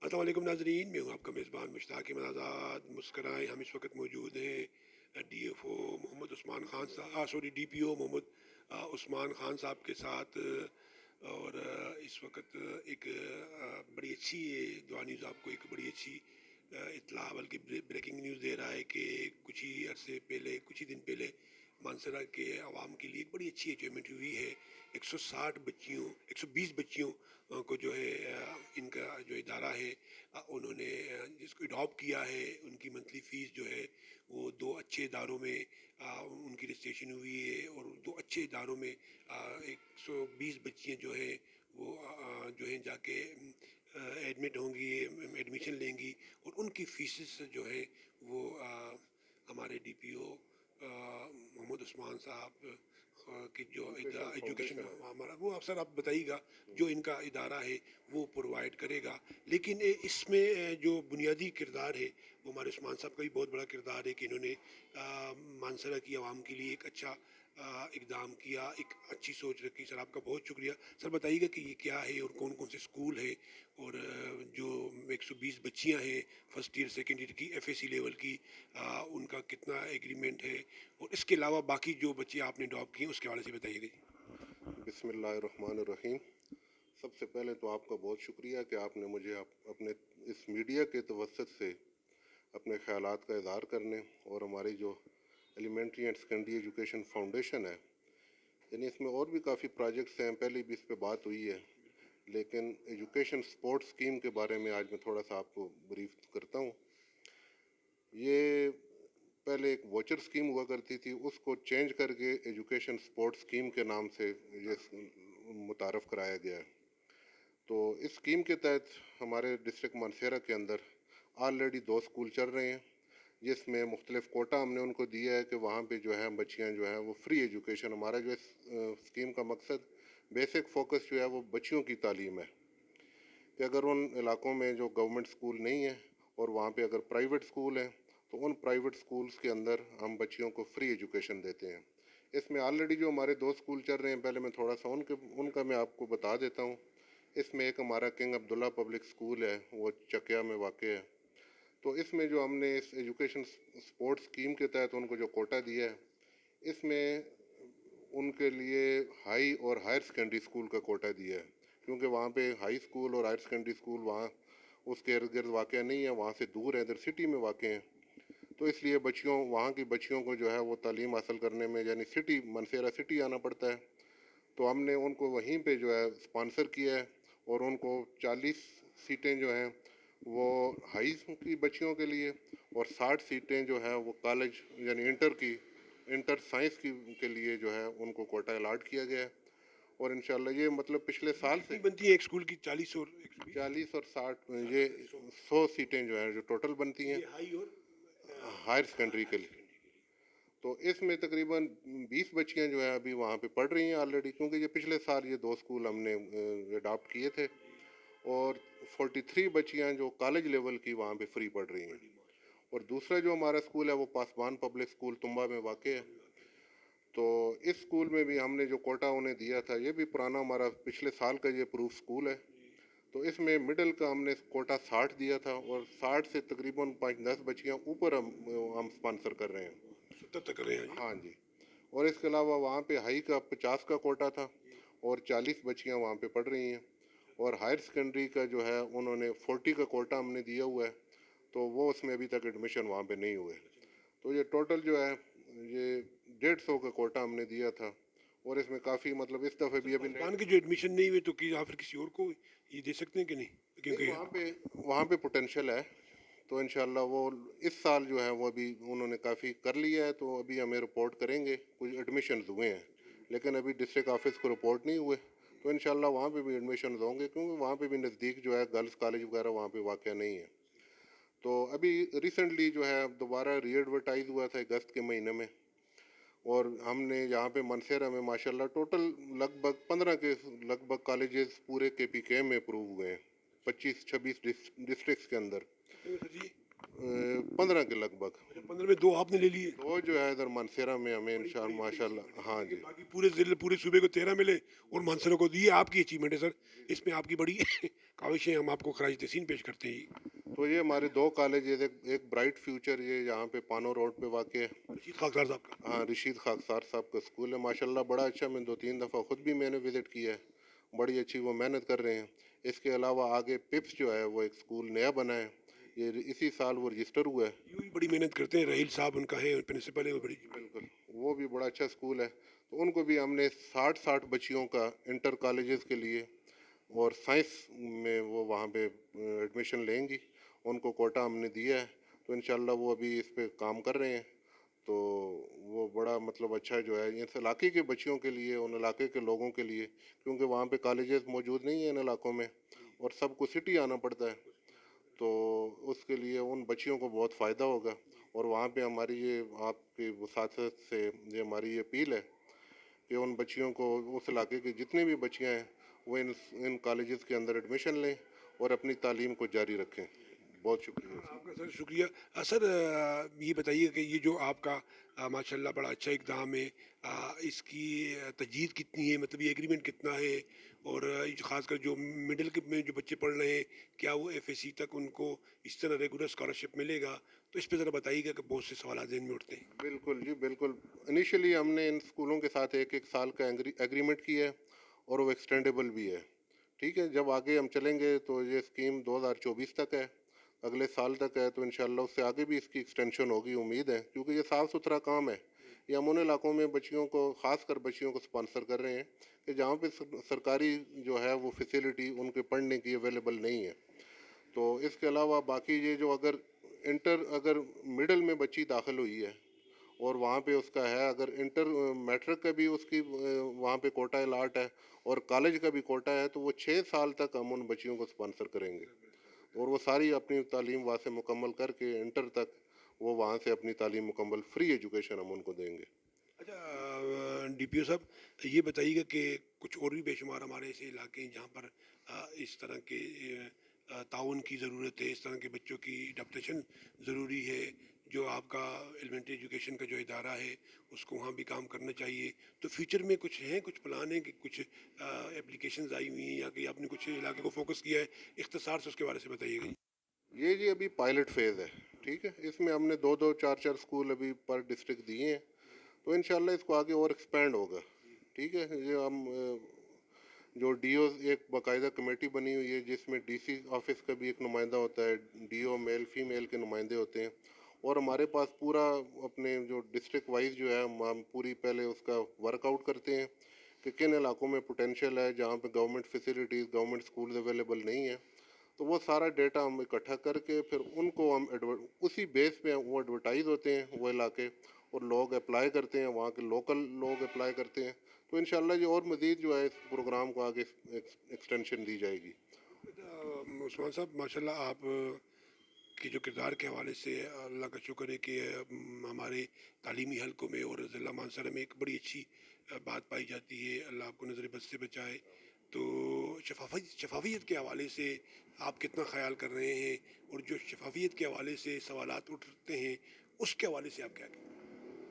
अस्सलाम वालेकुम नाज़रीन, मैं हूँ आपका मेज़बान मुश्ताक अहमद आज़ाद। मुस्कराएँ, हम इस वक्त मौजूद हैं डीएफओ मोहम्मद उस्मान खान साहब, सॉरी डीपीओ मोहम्मद उस्मान खान साहब के साथ। और इस वक्त एक बड़ी अच्छी दुआ न्यूज़, आपको एक बड़ी अच्छी इत्तला बल्कि ब्रेकिंग न्यूज़ दे रहा है कि कुछ ही अरसे पहले, कुछ ही दिन पहले मानसरा के आवाम के लिए एक बड़ी अच्छी अचीवमेंट हुई है। 160 बच्चियों 120 बच्चियों को जो है इनका जो इदारा है उन्होंने जिसको अडॉप्ट किया है, उनकी मंथली फ़ीस जो है वो दो अच्छे इदारों में उनकी रजिस्ट्रेशन हुई है। और दो अच्छे इदारों में 120 बच्चियाँ जो है वो जो है जाके एडमिट होंगी, एडमिशन लेंगी और उनकी फ़ीसेस जो है वो हमारे डीपीओ मोहम्मद उस्मान साहब की जो एजुकेशन हमारा वो अफसर आप बताइएगा जो इनका इदारा है वो प्रोवाइड करेगा। लेकिन इसमें जो बुनियादी किरदार है वो हमारे उस्मान साहब का भी बहुत बड़ा किरदार है कि इन्होंने मानसरा की आवाम के लिए एक अच्छा इकदाम किया, एक अच्छी सोच रखी। सर आपका बहुत शुक्रिया। सर बताइएगा कि ये क्या है और कौन कौन से स्कूल है और जो 120 बच्चियां हैं फर्स्ट ईयर सेकेंड ईयर की एफएसी लेवल की, उनका कितना एग्रीमेंट है और इसके अलावा बाकी जो बच्चे आपने ड्रॉप किए उसके हवाले से बताइएगा जी। बिस्मिल्लाहिर्रहमानिर्रहीम। सबसे पहले तो आपका बहुत शुक्रिया कि आपने मुझे अपने इस मीडिया के तवसत से अपने ख़यालात का इज़हार करने और हमारी जो elementary and secondary education foundation है, यानी इसमें और भी काफ़ी प्रोजेक्ट्स हैं, पहले भी इस पे बात हुई है, लेकिन एजुकेशन सपोर्ट स्कीम के बारे में आज मैं थोड़ा सा आपको ब्रीफ करता हूँ। ये पहले एक वोचर स्कीम हुआ करती थी, उसको चेंज करके एजुकेशन सपोर्ट स्कीम के नाम से ये मुतारफ़ कराया गया है। तो इस स्कीम के तहत हमारे डिस्ट्रिक्ट मानसेरा के अंदर ऑलरेडी 2 स्कूल चल रहे हैं, जिसमें मुख्तलिफ़ कोटा हमने उनको दिया है कि वहाँ पे जो है बच्चियाँ जो हैं वो फ्री एजुकेशन, हमारा जो इस स्कीम का मकसद बेसिक फ़ोकस जो है वो बच्चियों की तालीम है कि अगर उन इलाकों में जो गवर्नमेंट स्कूल नहीं है और वहाँ पे अगर प्राइवेट स्कूल हैं तो उन प्राइवेट स्कूल्स के अंदर हम बच्चियों को फ्री एजुकेशन देते हैं। इसमें ऑलरेडी जो हमारे 2 स्कूल चल रहे हैं, पहले मैं थोड़ा सा उनका मैं आपको बता देता हूँ। इसमें एक हमारा किंग अब्दुल्ला पब्लिक स्कूल है, वो चकिया में वाक़ है। तो इसमें जो हमने इस एजुकेशन सपोर्ट स्कीम के तहत उनको जो कोटा दिया है, इसमें उनके लिए हाई और हायर सेकेंडरी स्कूल का कोटा दिया है, क्योंकि वहाँ पे हाई स्कूल और हायर सेकेंडरी स्कूल वहाँ उसके इर्द गिर्द वाक़ नहीं है, वहाँ से दूर है, इधर सिटी में वाक़ हैं। तो इसलिए बच्चियों, वहाँ की बच्चियों को जो है वो तालीम हासिल करने में यानी सिटी मानसेरा सिटी आना पड़ता है। तो हमने उनको वहीं पे जो है स्पॉन्सर किया है और उनको 40 सीटें जो हैं वो हाई की बच्चियों के लिए और 60 सीटें जो है वो कॉलेज यानी इंटर साइंस के लिए जो है उनको कोटा अलाट किया गया है। और इंशाल्लाह ये मतलब पिछले साल कितनी से बनती है एक स्कूल की, 40 और 120? 40 और 60 ये 100 सीटें जो हैं जो टोटल बनती हैं ये हाई और हायर सेकेंडरी के हायर लिए। सेकेंडरी के लिए। तो इसमें तकरीबन 20 बच्चियां जो है अभी वहाँ पे पढ़ रही हैं ऑलरेडी, क्योंकि ये पिछले साल ये 2 स्कूल हमने अडॉप्ट किए थे। और 43 बच्चियां जो कॉलेज लेवल की वहाँ पे फ्री पढ़ रही हैं। और दूसरा जो हमारा स्कूल है वो पासबान पब्लिक स्कूल तुम्बा में वाक़ है। तो इस स्कूल में भी हमने जो कोटा उन्हें दिया था, ये भी पुराना हमारा पिछले साल का ये प्रूफ स्कूल है। तो इसमें मिडिल का हमने कोटा 60 दिया था और 60 से तकरीबन 5-10 बच्चियाँ ऊपर हम स्पॉन्सर कर रहे हैं। 70 तक रहे हैं हाँ जी। जी। और इसके अलावा वहाँ पे हाई का 50 का कोटा था और 40 बच्चियाँ वहाँ पे पढ़ रही हैं। और हायर सेकेंडरी का जो है उन्होंने 40 का कोटा हमने दिया हुआ है, तो वो उसमें अभी तक एडमिशन वहाँ पे नहीं हुए। तो ये टोटल जो है ये 150 का कोटा हमने दिया था। और इसमें काफ़ी मतलब इस दफ़े सर भी अभी पासबान के जो एडमिशन नहीं हुए तो कि या फिर किसी और को ये दे सकते हैं कि नहीं, नहीं, क्योंकि वहाँ पे पोटेंशियल है। तो इंशाल्लाह वो इस साल जो है वो अभी उन्होंने काफ़ी कर लिया है, तो अभी हमें रिपोर्ट करेंगे। कुछ एडमिशन हुए हैं लेकिन अभी डिस्ट्रिक्ट ऑफिस को रिपोर्ट नहीं हुए, तो इंशाल्लाह वहाँ पे भी एडमिशन होंगे, क्योंकि वहाँ पे भी नज़दीक जो है गर्ल्स कॉलेज वगैरह वहाँ पे वाक़ नहीं है। तो अभी रिसेंटली जो है दोबारा री एडवर्टाइज़ हुआ था अगस्त के महीने में, और हमने यहाँ पे मनसेरा में माशाल्लाह टोटल लगभग 15 के लगभग कॉलेजेस पूरे KPK में अप्रूव हुए हैं, 25-26 डिस्ट्रिक्ट्स के अंदर। कितने में सर जी? 15 के लगभग। 15 में 2 आपने ले लिए, तो जो है इधर मानसेरा में हमें इंशाअल्लाह माशाल्लाह, हाँ जी। बाकी पूरे जिले पूरे सूबे को 13 मिले और मानसरों को दिए। आपकी अचीवमेंट है सर, इसमें आपकी बड़ी काविशें, हम आपको खराज तहसीन पेश करते हैं। तो ये हमारे 2 कॉलेज, एक ब्राइट फ्यूचर ये यहाँ पे पानो रोड पे वाक़ है। रशीद खाकसार साहब का। हाँ, रशीद खाकसार साहब का स्कूल है माशाल्लाह, बड़ा अच्छा। मैं 2-3 दफ़ा ख़ुद भी मैंने विज़िट किया है, बड़ी अच्छी वो मेहनत कर रहे हैं। इसके अलावा आगे पिप्स जो है वो एक स्कूल नया बना है, ये इसी साल वो रजिस्टर हुआ है। यूँ ही बड़ी मेहनत करते हैं, रहील साहब उनका है प्रिंसिपल है, वो बड़ी। बिल्कुल, वो भी बड़ा अच्छा स्कूल है। तो उनको भी हमने 60 बच्चियों का इंटर कॉलेजेस के लिए और साइंस में वो वहाँ पे एडमिशन लेंगी, उनको कोटा हमने दिया है। तो इंशाल्लाह वो अभी इस पे काम कर रहे हैं। तो वो बड़ा मतलब अच्छा जो है इस इलाके के बच्चियों के लिए, उन इलाके के लोगों के लिए, क्योंकि वहाँ पे कॉलेजेस मौजूद नहीं हैं इन इलाकों में और सबको सिटी आना पड़ता है। तो उसके लिए उन बच्चियों को बहुत फ़ायदा होगा। और वहाँ पे हमारी ये आपकी वसातत से ये हमारी ये अपील है कि उन बच्चियों को, उस इलाके की जितनी भी बच्चियाँ हैं, वो इन कॉलेजेस के अंदर एडमिशन लें और अपनी तालीम को जारी रखें। बहुत शुक्रिया। आपका सर शुक्रिया। सर ये बताइए कि ये जो आपका माशाल्लाह बड़ा अच्छा इक़दाम है, इसकी तजदीद कितनी है, मतलब ये एग्रीमेंट कितना है, और ये जो ख़ासकर जो मिडिल के में जो बच्चे पढ़ रहे हैं, क्या वो एफएसी तक उनको इस तरह रेगुलर स्कॉलरशिप मिलेगा? तो इस पे ज़रा बताइएगा कि बहुत से सवाल ज़हन में उठते हैं। बिल्कुल जी, बिल्कुल। इनिशियली हमने इन स्कूलों के साथ एक साल का एग्रीमेंट किया है और वो एक्सटेंडेबल भी है। ठीक है, जब आगे हम चलेंगे तो ये स्कीम 2024 तक है, अगले साल तक है। तो इंशाल्लाह उससे आगे भी इसकी एक्सटेंशन होगी, उम्मीद है, क्योंकि ये साफ़ सुथरा काम है। ये हम उन इलाकों में बच्चियों को, ख़ासकर बच्चियों को स्पॉन्सर कर रहे हैं कि जहाँ पे सरकारी जो है वो फैसिलिटी उनके पढ़ने की अवेलेबल नहीं है। तो इसके अलावा बाकी ये जो अगर मिडिल में बच्ची दाखिल हुई है और वहाँ पे उसका है, अगर इंटर मैट्रिक का भी उसकी वहाँ पे कोटा अलाट है और कॉलेज का भी कोटा है, तो वो 6 साल तक हम उन बच्चियों को स्पॉन्सर करेंगे और वो सारी अपनी तालीम वहाँ से मुकम्मल करके इंटर तक वो वहाँ से अपनी तालीम मुकम्मल, फ्री एजुकेशन हम उनको देंगे। अच्छा डीपीओ साहब, ये बताइएगा कि कुछ और भी बेशुमार हमारे ऐसे इलाके हैं जहाँ पर इस तरह के ताउन की ज़रूरत है, इस तरह के बच्चों की अडप्टेशन ज़रूरी है, जो आपका एलिमेंट्री एजुकेशन का जो इदारा है उसको वहाँ भी काम करना चाहिए। तो फ्यूचर में कुछ हैं, कुछ प्लान है कि कुछ एप्लीकेशंस आई हुई हैं या कि आपने कुछ इलाके को फोकस किया है? इख्तिसार से उसके बारे से बताइएगा। ये जी अभी पायलट फेज़ है, ठीक है। इसमें हमने 2-2, 4-4 स्कूल अभी पर डिस्ट्रिक्ट दिए हैं। तो इंशाल्लाह इसको आगे और एक्सपेंड होगा, ठीक है। ये हम जो डीओ, एक बाकायदा कमेटी बनी हुई है जिसमें डीसी ऑफिस का भी एक नुमाइंदा होता है, डीओ मेल फीमेल के नुमाइंदे होते हैं। और हमारे पास पूरा अपने जो डिस्ट्रिक्ट वाइज जो है हम पूरी पहले उसका वर्कआउट करते हैं कि किन इलाकों में पोटेंशियल है, जहाँ पे government facilities, government schools available नहीं है। तो वो सारा डेटा हम इकट्ठा करके फिर उनको हम उसी बेस पे वो एडवर्टाइज होते हैं वो इलाके, और लोग अप्लाई करते हैं, वहाँ के लोकल लोग अप्लाई करते हैं। तो इंशाल्लाह ये और मज़ीद जो है इस प्रोग्राम को आगे एक्सटेंशन दी जाएगी। उस्मान साहब माशाल्लाह आप के जो किरदार के हवाले से अल्लाह का शुक्र है कि हमारे तालीमी हलकों में और ज़िला मानसरा में एक बड़ी अच्छी बात पाई जाती है। अल्लाह आपको नज़र बद से बचाए। तो शफाफियत के हवाले से आप कितना ख्याल कर रहे हैं, और जो शफाफियत के हवाले से सवालात उठते हैं उसके हवाले से आप क्या कहें?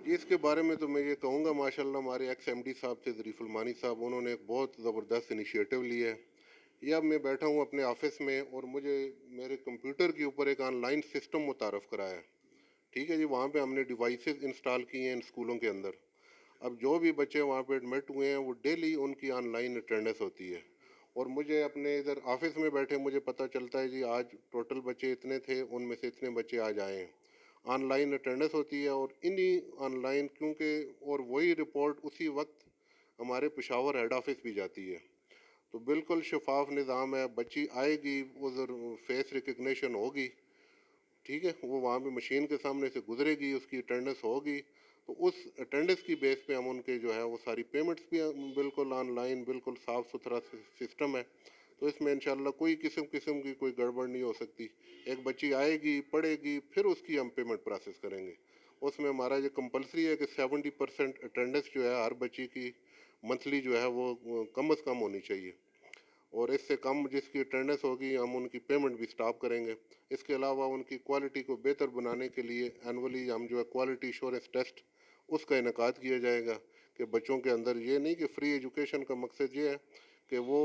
जी, इसके बारे में तो मैं ये कहूँगा, माशाल्लाह हमारे एक्स एमडी साहब थे ज़रीफ़ुल मानी साहब, उन्होंने एक बहुत ज़बरदस्त इनिशिएटिव लिया है। ये अब मैं बैठा हूँ अपने ऑफिस में और मुझे मेरे कंप्यूटर के ऊपर एक ऑनलाइन सिस्टम मुतारफ़ कराया है, ठीक है जी। वहाँ पे हमने डिवाइसेस इंस्टॉल किए हैं इन स्कूलों के अंदर। अब जो भी बच्चे वहाँ पे एडमिट हुए हैं वो डेली उनकी ऑनलाइन अटेंडेंस होती है। और मुझे अपने इधर ऑफिस में बैठे मुझे पता चलता है जी आज टोटल बच्चे इतने थे, उनमें से इतने बच्चे आज आए हैं। ऑनलाइन अटेंडेंस होती है और इन्हीं ऑनलाइन, क्योंकि और वही रिपोर्ट उसी वक्त हमारे पेशावर हेड ऑफिस भी जाती है। तो बिल्कुल शफाफ निज़ाम है। बच्ची आएगी, उधर फेस रिकग्निशन होगी, ठीक है, वो वहाँ पे मशीन के सामने से गुजरेगी, उसकी अटेंडेंस होगी। तो उस अटेंडेंस की बेस पे हम उनके जो है वो सारी पेमेंट्स भी बिल्कुल ऑनलाइन, बिल्कुल साफ़ सुथरा सिस्टम है। तो इसमें इंशाल्लाह कोई किस्म किस्म की कोई गड़बड़ नहीं हो सकती। एक बच्ची आएगी, पढ़ेगी, फिर उसकी हम पेमेंट प्रोसेस करेंगे। उसमें हमारा ये कंपलसरी है कि 70% अटेंडेंस जो है हर बच्ची की मंथली जो है वो कम अज़ कम होनी चाहिए। اور اس سے کم جس کی اٹینڈنس ہوگی ہم ان کی پیمنٹ بھی سٹاپ کریں گے. اس کے علاوہ ان کی کوالٹی کو بہتر بنانے کے لیے اینولی ہم جو ہے کوالٹی ایشورنس ٹیسٹ اس کا انعقاد کیا جائے گا کہ بچوں کے اندر یہ نہیں کہ فری ایجوکیشن کا مقصد یہ ہے کہ وہ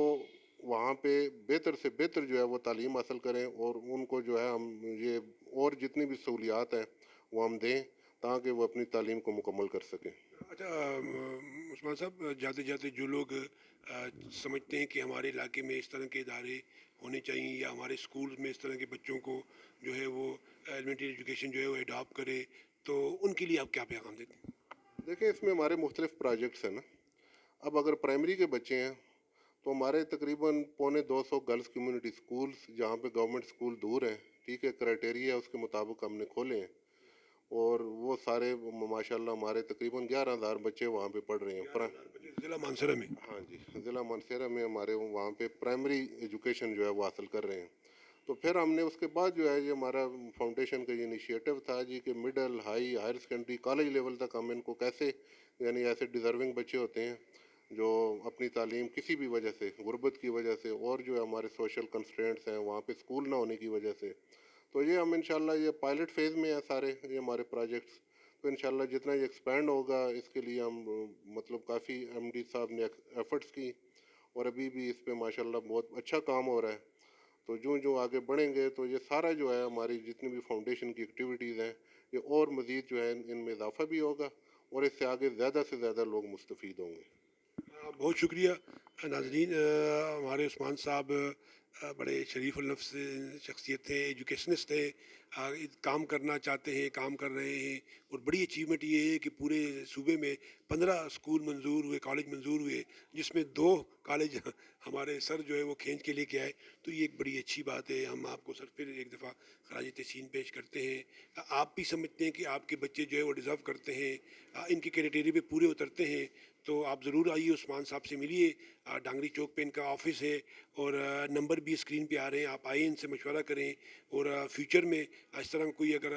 وہاں پہ بہتر سے بہتر جو ہے وہ تعلیم حاصل کریں اور ان کو جو ہے ہم یہ اور جتنی بھی سہولیات ہیں وہ ہم دیں تاکہ وہ اپنی تعلیم کو مکمل کر سکیں. اچھا عثمان صاحب، جاتے جاتے جو لوگ سمجھتے ہیں کہ ہمارے علاقے میں اس طرح کے ادارے ہونے چاہیے یا ہمارے اسکول میں اس طرح کے بچوں کو جو ہے وہ ایلیمنٹری ایجوکیشن جو ہے وہ اڈاپٹ کرے، تو ان کے لیے آپ کیا پیغام دیتے ہیں؟ دیکھیں اس میں ہمارے مختلف پروجیکٹس ہیں نا. اب اگر پرائمری کے بچے ہیں تو ہمارے تقریباً 250 گرلس کمیونٹی اسکولس جہاں پہ گورنمنٹ اسکول دور ہیں، ٹھیک ہے، کرائٹیریا اس کے مطابق ہم نے کھولے ہیں اور وہ سارے ماشاء اللہ ہمارے تقریباً 11,000 بچے وہاں پہ پڑھ رہے ہیں. 11,000 بچے ضلع مانسرہ میں؟ ہاں جی، ضلع مانسیرہ میں ہمارے وہاں پہ پرائمری ایجوکیشن جو ہے وہ حاصل کر رہے ہیں. تو پھر ہم نے اس کے بعد جو ہے یہ ہمارا فاؤنڈیشن کا یہ انیشیٹو تھا جی کہ middle high higher secondary college level تک ہم ان کو کیسے، یعنی ایسے ڈیزرونگ بچے ہوتے ہیں جو اپنی تعلیم کسی بھی وجہ سے، غربت کی وجہ سے اور جو ہے ہمارے سوشل کنسٹرینٹس ہیں وہاں پہ اسکول نہ ہونے کی وجہ سے، تو یہ ہم انشاءاللہ یہ پائلٹ فیز میں ہیں سارے یہ ہمارے پروجیکٹس. تو انشاءاللہ جتنا یہ ایکسپینڈ ہوگا اس کے لیے ہم مطلب کافی ایم ڈی صاحب نے ایفرٹس کی اور ابھی بھی اس پہ ماشاءاللہ بہت اچھا کام ہو رہا ہے. تو جو آگے بڑھیں گے تو یہ سارا جو ہے ہماری جتنی بھی فاؤنڈیشن کی ایکٹیویٹیز ہیں یہ اور مزید جو ہے ان میں اضافہ بھی ہوگا اور اس سے آگے زیادہ سے زیادہ لوگ مستفید ہوں گے. بہت شکریہ ناظرین. ہمارے عثمان صاحب بڑے شریف النفس شخصیت ہیں، ایجوکیشنسٹ ہیں، کام کرنا چاہتے ہیں، کام کر رہے ہیں، اور بڑی اچیومنٹ یہ ہے کہ پورے صوبے میں 15 اسکول منظور ہوئے، کالج منظور ہوئے، جس میں 2 کالج ہمارے سر جو ہے وہ کھینچ کے لے کے آئے. تو یہ ایک بڑی اچھی بات ہے. ہم آپ کو سر پھر ایک دفعہ خراج تحسین پیش کرتے ہیں. آپ بھی سمجھتے ہیں کہ آپ کے بچے جو ہے وہ ڈیزرو کرتے ہیں، ان کے کرائٹیریا پہ پورے اترتے ہیں، تو آپ ضرور آئیے، عثمان صاحب سے ملیے. ڈانگری چوک پہ ان کا آفس ہے اور نمبر بھی اسکرین پہ آ رہے ہیں. آپ آئیں، ان سے مشورہ کریں، اور فیوچر میں اس طرح کوئی اگر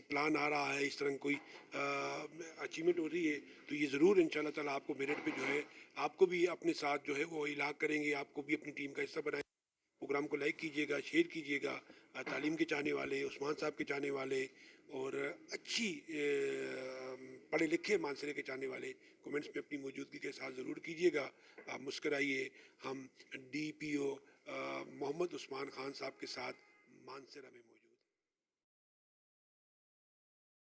پلان آ رہا ہے، اس طرح کوئی اچیومنٹ ہو رہی ہے، تو یہ ضرور ان شاء اللہ تعالیٰ آپ کو میرٹ پہ جو ہے آپ کو بھی اپنے ساتھ جو ہے وہ الاغ کریں گے، آپ کو بھی اپنی ٹیم کا حصہ بنائیں. پروگرام کو لائک کیجیے گا، شیئر کیجیے گا. تعلیم کے چاہنے والے، عثمان صاحب کے چاہنے والے اور اچھی پڑھے لکھے مانسرے کے چاہنے والے کومنٹس میں اپنی موجودگی کے ساتھ ضرور کیجیے گا. آپ مسکرائیے. ہم ڈی پی او محمد عثمان خان صاحب کے ساتھ مانسرہ میں موجود